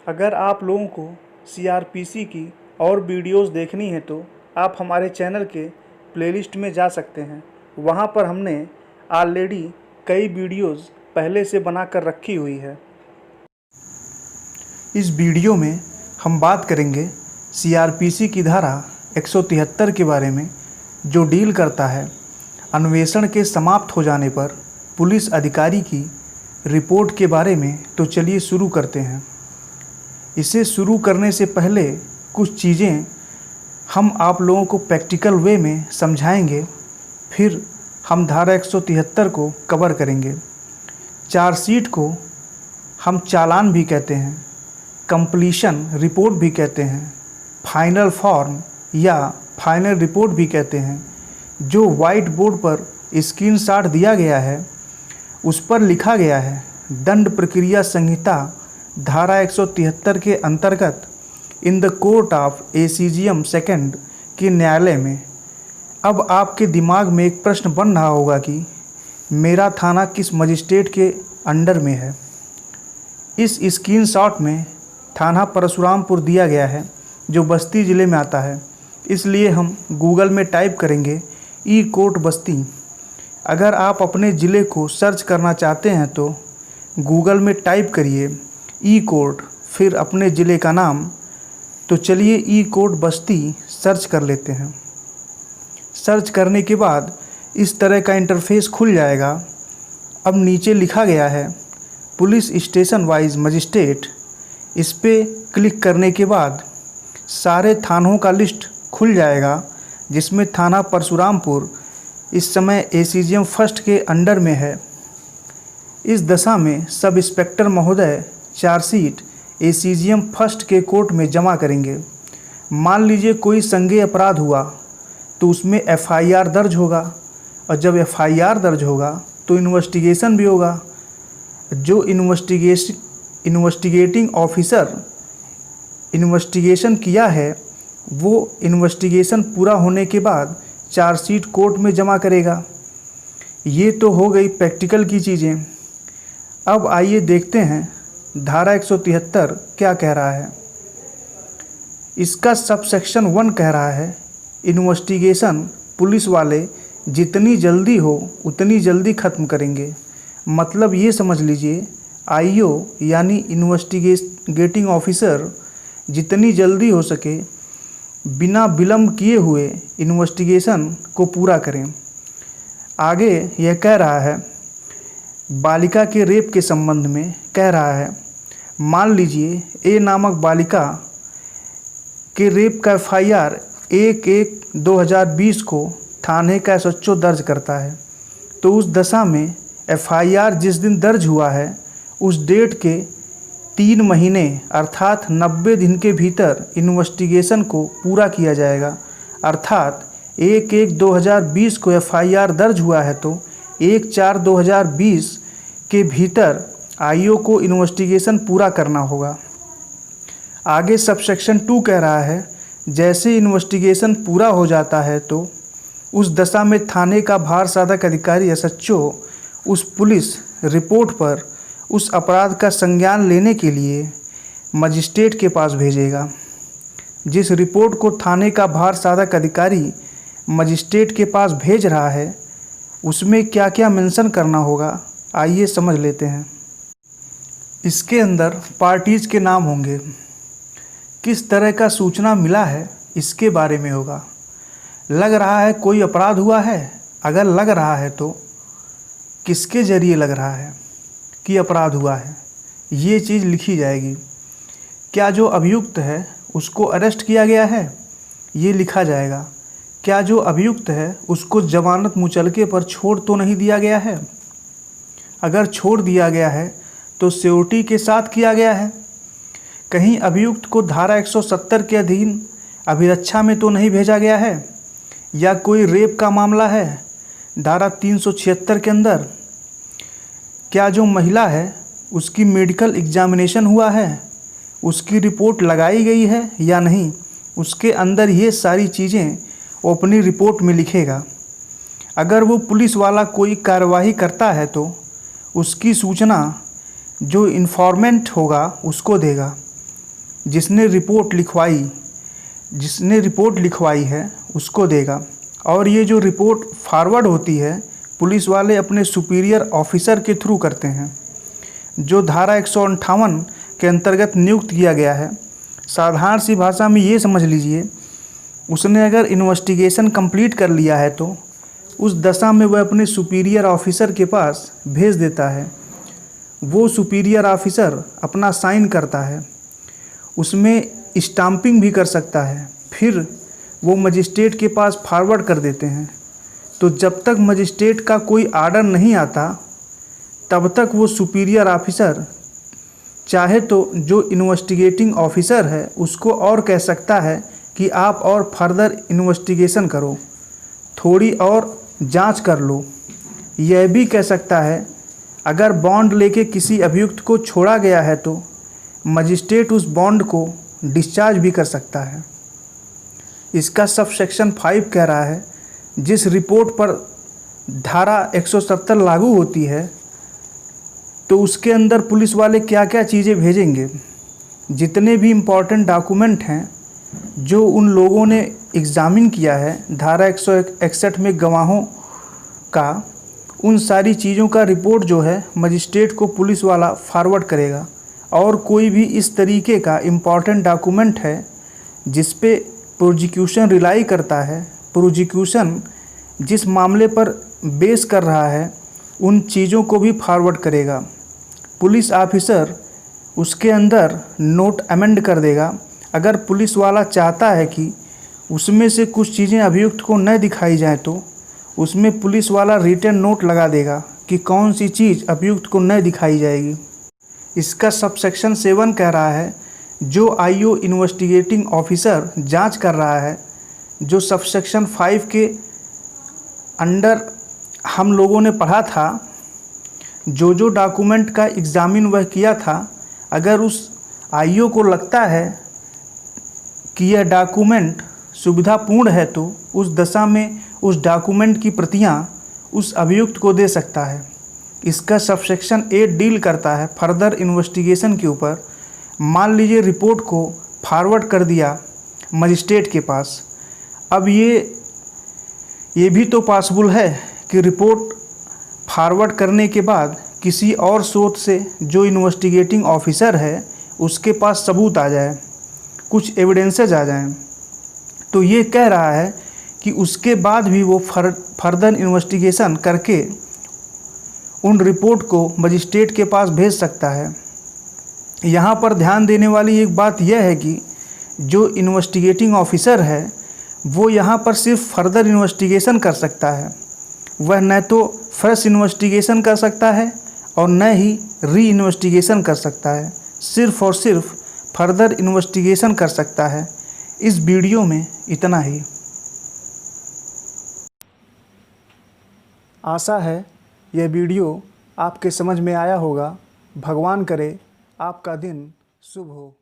अगर आप लोगों को सीआरपीसी की और वीडियोस देखनी है तो आप हमारे चैनल के प्लेलिस्ट में जा सकते हैं। वहां पर हमने ऑलरेडी कई वीडियोस पहले से बना कर रखी हुई है। इस वीडियो में हम बात करेंगे सीआरपीसी की धारा 173 के बारे में, जो डील करता है अन्वेषण के समाप्त हो जाने पर पुलिस अधिकारी की रिपोर्ट के बारे में। तो चलिए शुरू करते हैं। इसे शुरू करने से पहले कुछ चीज़ें हम आप लोगों को प्रैक्टिकल वे में समझाएंगे, फिर हम धारा 173 को कवर करेंगे। चार्जशीट को हम चालान भी कहते हैं, कंप्लीशन रिपोर्ट भी कहते हैं, फाइनल फॉर्म या फाइनल रिपोर्ट भी कहते हैं। जो वाइट बोर्ड पर स्क्रीनशॉट दिया गया है उस पर लिखा गया है दंड प्रक्रिया संहिता धारा 173 के अंतर्गत in the court of ACGM second के न्यायालय में। अब आपके दिमाग में एक प्रश्न बन रहा होगा कि मेरा थाना किस मजिस्ट्रेट के अंडर में है। इस स्क्रीनशॉट में थाना परशुरामपुर दिया गया है जो बस्ती ज़िले में आता है, इसलिए हम गूगल में टाइप करेंगे ई कोर्ट बस्ती। अगर आप अपने ज़िले को सर्च करना चाहते हैं तो गूगल में टाइप करिए ई कोर्ट, फिर अपने ज़िले का नाम। तो चलिए ई कोर्ट बस्ती सर्च कर लेते हैं। सर्च करने के बाद इस तरह का इंटरफेस खुल जाएगा। अब नीचे लिखा गया है पुलिस स्टेशन वाइज मजिस्ट्रेट। इस पर क्लिक करने के बाद सारे थानों का लिस्ट खुल जाएगा, जिसमें थाना परशुरामपुर इस समय एसीजीएम फर्स्ट के अंडर में है। इस दशा में सब इंस्पेक्टर महोदय चार्जशीट एसीजीएम फर्स्ट के कोर्ट में जमा करेंगे। मान लीजिए कोई संज्ञेय अपराध हुआ तो उसमें एफआईआर दर्ज होगा, और जब एफआईआर दर्ज होगा तो इन्वेस्टिगेशन भी होगा। जो इन्वेस्टिगेटिंग ऑफिसर इन्वेस्टिगेशन किया है वो इन्वेस्टिगेशन पूरा होने के बाद चार्जशीट कोर्ट में जमा करेगा। ये तो हो गई प्रैक्टिकल की चीज़ें। अब आइए देखते हैं धारा 173 क्या कह रहा है। इसका सब सेक्शन 1 कह रहा है इन्वेस्टिगेशन पुलिस वाले जितनी जल्दी हो उतनी जल्दी ख़त्म करेंगे। मतलब ये समझ लीजिए आईओ यानी इन्वेस्टिगेटिंग ऑफिसर जितनी जल्दी हो सके बिना विलम्ब किए हुए इन्वेस्टिगेशन को पूरा करें। आगे यह कह रहा है बालिका के रेप के संबंध में कह रहा है, मान लीजिए ए नामक बालिका के रेप का एफआईआर 1/1/2020 को थाने का एसएचओ दर्ज करता है। तो उस दशा में एफआईआर जिस दिन दर्ज हुआ है उस डेट के 3 महीने अर्थात 90 दिन के भीतर इन्वेस्टिगेशन को पूरा किया जाएगा। अर्थात 1/1/2020 को एफआईआर दर्ज हुआ है तो 1/4/2020 के भीतर आईओ को इन्वेस्टिगेशन पूरा करना होगा। आगे सबसेक्शन 2 कह रहा है जैसे इन्वेस्टिगेशन पूरा हो जाता है तो उस दशा में थाने का भार साधक अधिकारी एसएचओ उस पुलिस रिपोर्ट पर उस अपराध का संज्ञान लेने के लिए मजिस्ट्रेट के पास भेजेगा। जिस रिपोर्ट को थाने का भार साधक अधिकारी मजिस्ट्रेट के पास भेज रहा है उसमें क्या क्या मेंशन करना होगा, आइए समझ लेते हैं। इसके अंदर पार्टीज के नाम होंगे, किस तरह का सूचना मिला है इसके बारे में होगा। लग रहा है कोई अपराध हुआ है, अगर लग रहा है तो किसके ज़रिए लग रहा है कि अपराध हुआ है, ये चीज़ लिखी जाएगी। क्या जो अभियुक्त है उसको अरेस्ट किया गया है, ये लिखा जाएगा। क्या जो अभियुक्त है उसको जमानत मुचलके पर छोड़ तो नहीं दिया गया है, अगर छोड़ दिया गया है तो सिक्योरिटी के साथ किया गया है। कहीं अभियुक्त को धारा 170 के अधीन अभिरक्षा में तो नहीं भेजा गया है, या कोई रेप का मामला है धारा 376 के अंदर। क्या जो महिला है उसकी मेडिकल एग्जामिनेशन हुआ है, उसकी रिपोर्ट लगाई गई है या नहीं, उसके अंदर ये सारी चीज़ें वो अपनी रिपोर्ट में लिखेगा। अगर वो पुलिस वाला कोई कार्रवाई करता है तो उसकी सूचना जो इन्फॉर्मेंट होगा उसको देगा। जिसने रिपोर्ट लिखवाई है उसको देगा। और ये जो रिपोर्ट फॉरवर्ड होती है पुलिस वाले अपने सुपीरियर ऑफिसर के थ्रू करते हैं, जो धारा 158 के अंतर्गत नियुक्त किया गया है। साधारण सी भाषा में ये समझ लीजिए, उसने अगर इन्वेस्टिगेशन कंप्लीट कर लिया है तो उस दशा में वह अपने सुपीरियर ऑफिसर के पास भेज देता है। वो सुपीरियर ऑफिसर अपना साइन करता है, उसमें स्टाम्पिंग भी कर सकता है, फिर वो मजिस्ट्रेट के पास फॉरवर्ड कर देते हैं। तो जब तक मजिस्ट्रेट का कोई आर्डर नहीं आता तब तक वो सुपीरियर ऑफिसर चाहे तो जो इन्वेस्टिगेटिंग ऑफिसर है उसको और कह सकता है कि आप और फर्दर इन्वेस्टिगेशन करो, थोड़ी और जांच कर लो। यह भी कह सकता है अगर बॉन्ड लेके किसी अभियुक्त को छोड़ा गया है तो मजिस्ट्रेट उस बॉन्ड को डिस्चार्ज भी कर सकता है। इसका सब सेक्शन 5 कह रहा है जिस रिपोर्ट पर धारा 170 लागू होती है तो उसके अंदर पुलिस वाले क्या क्या चीज़ें भेजेंगे। जितने भी इम्पॉर्टेंट डॉक्यूमेंट हैं जो उन लोगों ने एग्ज़ामिन किया है धारा 161 में गवाहों का, उन सारी चीज़ों का रिपोर्ट जो है मजिस्ट्रेट को पुलिस वाला फॉरवर्ड करेगा। और कोई भी इस तरीके का इम्पॉर्टेंट डॉक्यूमेंट है जिस पे प्रोसिक्यूशन रिलाई करता है, प्रोसिक्यूशन जिस मामले पर बेस कर रहा है, उन चीज़ों को भी फॉरवर्ड करेगा। पुलिस ऑफिसर उसके अंदर नोट अमेंड कर देगा। अगर पुलिस वाला चाहता है कि उसमें से कुछ चीज़ें अभियुक्त को न दिखाई जाएं तो उसमें पुलिस वाला रिटन नोट लगा देगा कि कौन सी चीज़ अभियुक्त को न दिखाई जाएगी। इसका सबसेक्शन 7 कह रहा है जो आईओ इन्वेस्टिगेटिंग ऑफिसर जांच कर रहा है, जो सबसेक्शन 5 के अंडर हम लोगों ने पढ़ा था, जो डॉक्यूमेंट का एग्ज़ामिन वह किया था, अगर उस आईओ को लगता है कि यह डॉक्यूमेंट सुविधापूर्ण है तो उस दशा में उस डॉक्यूमेंट की प्रतियां उस अभियुक्त को दे सकता है। इसका सबसेक्शन 8 डील करता है फर्दर इन्वेस्टिगेशन के ऊपर। मान लीजिए रिपोर्ट को फॉरवर्ड कर दिया मजिस्ट्रेट के पास, अब ये भी तो पॉसिबल है कि रिपोर्ट फॉरवर्ड करने के बाद किसी और सोर्स से जो इन्वेस्टिगेटिंग ऑफिसर है उसके पास सबूत आ जाए, कुछ एविडेंसेस आ जाएं, तो ये कह रहा है कि उसके बाद भी वो फर्दर इन्वेस्टिगेशन करके उन रिपोर्ट को मजिस्ट्रेट के पास भेज सकता है। यहाँ पर ध्यान देने वाली एक बात यह है कि जो इन्वेस्टिगेटिंग ऑफिसर है वो यहाँ पर सिर्फ फर्दर इन्वेस्टिगेशन कर सकता है। वह न तो फ्रेश इन्वेस्टिगेशन कर सकता है और न ही री इन्वेस्टिगेशन कर सकता है, सिर्फ और सिर्फ फर्दर इन्वेस्टिगेशन कर सकता है। इस वीडियो में इतना ही। आशा है यह वीडियो आपके समझ में आया होगा। भगवान करे आपका दिन शुभ हो।